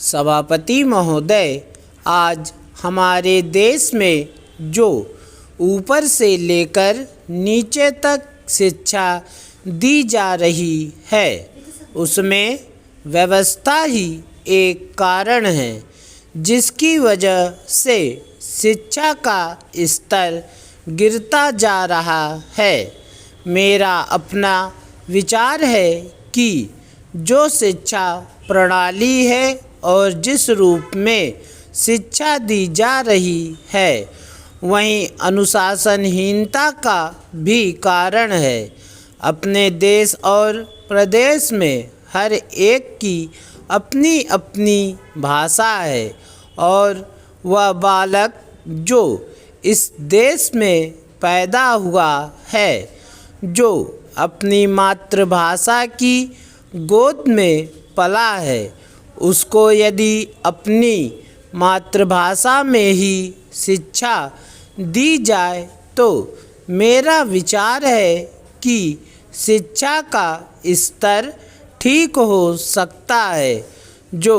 सभापति महोदय, आज हमारे देश में जो ऊपर से लेकर नीचे तक शिक्षा दी जा रही है उसमें व्यवस्था ही एक कारण है जिसकी वजह से शिक्षा का स्तर गिरता जा रहा है। मेरा अपना विचार है कि जो शिक्षा प्रणाली है और जिस रूप में शिक्षा दी जा रही है वहीं अनुशासनहीनता का भी कारण है। अपने देश और प्रदेश में हर एक की अपनी अपनी भाषा है और वह बालक जो इस देश में पैदा हुआ है, जो अपनी मातृभाषा की गोद में पला है, उसको यदि अपनी मातृभाषा में ही शिक्षा दी जाए तो मेरा विचार है कि शिक्षा का स्तर ठीक हो सकता है। जो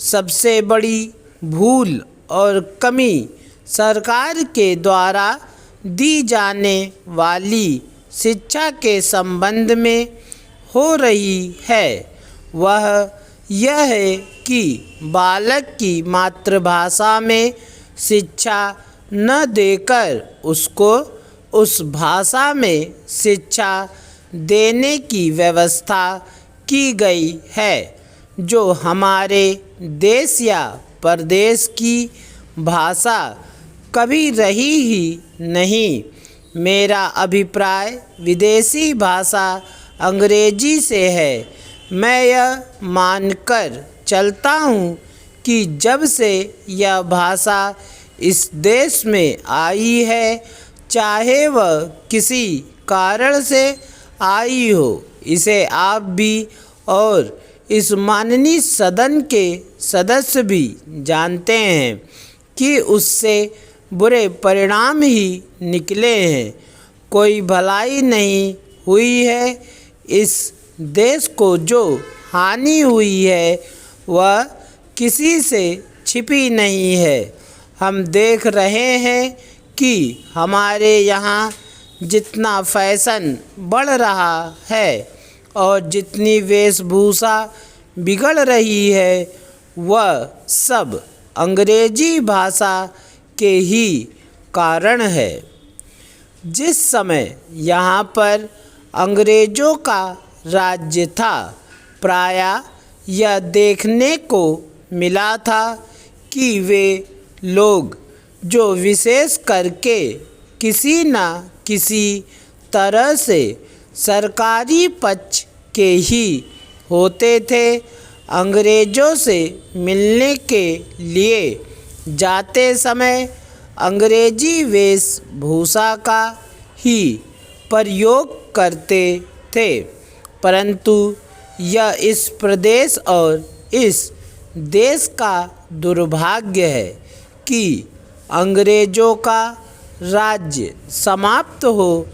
सबसे बड़ी भूल और कमी सरकार के द्वारा दी जाने वाली शिक्षा के संबंध में हो रही है वह यह है कि बालक की मातृभाषा में शिक्षा न देकर उसको उस भाषा में शिक्षा देने की व्यवस्था की गई है जो हमारे देश या प्रदेश की भाषा कभी रही ही नहीं। मेरा अभिप्राय विदेशी भाषा अंग्रेजी से है। मैं यह मानकर चलता हूँ कि जब से यह भाषा इस देश में आई है, चाहे वह किसी कारण से आई हो, इसे आप भी और इस माननीय सदन के सदस्य भी जानते हैं कि उससे बुरे परिणाम ही निकले हैं। कोई भलाई नहीं हुई है। इस देश को जो हानि हुई है वह किसी से छिपी नहीं है। हम देख रहे हैं कि हमारे यहाँ जितना फैशन बढ़ रहा है और जितनी वेशभूषा बिगड़ रही है वह सब अंग्रेजी भाषा के ही कारण है। जिस समय यहाँ पर अंग्रेज़ों का राज्य था, प्रायः यह देखने को मिला था कि वे लोग जो विशेष करके किसी न किसी तरह से सरकारी पक्ष के ही होते थे, अंग्रेज़ों से मिलने के लिए जाते समय अंग्रेजी वेशभूषा का ही प्रयोग करते थे। परंतु यह इस प्रदेश और इस देश का दुर्भाग्य है कि अंग्रेज़ों का राज्य समाप्त हो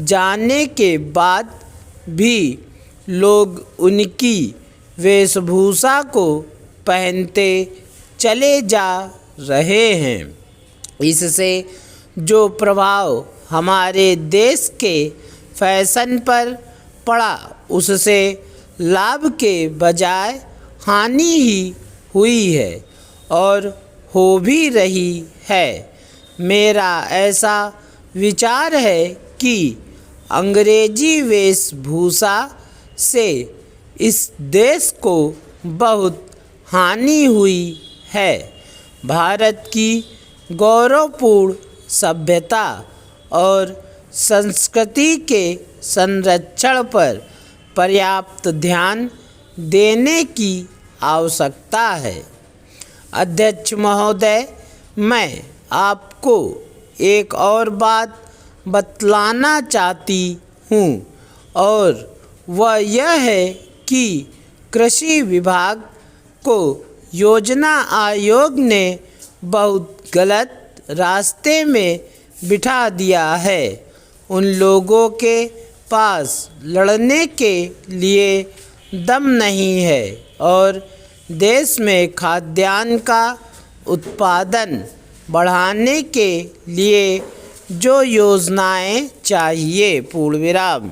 जाने के बाद भी लोग उनकी वेशभूषा को पहनते चले जा रहे हैं। इससे जो प्रभाव हमारे देश के फैशन पर पड़ा उससे लाभ के बजाय हानि ही हुई है और हो भी रही है। मेरा ऐसा विचार है कि अंग्रेजी वेशभूषा से इस देश को बहुत हानि हुई है। भारत की गौरवपूर्ण सभ्यता और संस्कृति के संरक्षण पर पर्याप्त ध्यान देने की आवश्यकता है। अध्यक्ष महोदय, मैं आपको एक और बात बतलाना चाहती हूँ और वह यह है कि कृषि विभाग को योजना आयोग ने बहुत गलत रास्ते में बिठा दिया है। उन लोगों के पास लड़ने के लिए दम नहीं है और देश में खाद्यान्न का उत्पादन बढ़ाने के लिए जो योजनाएं चाहिए, पूर्ण विराम।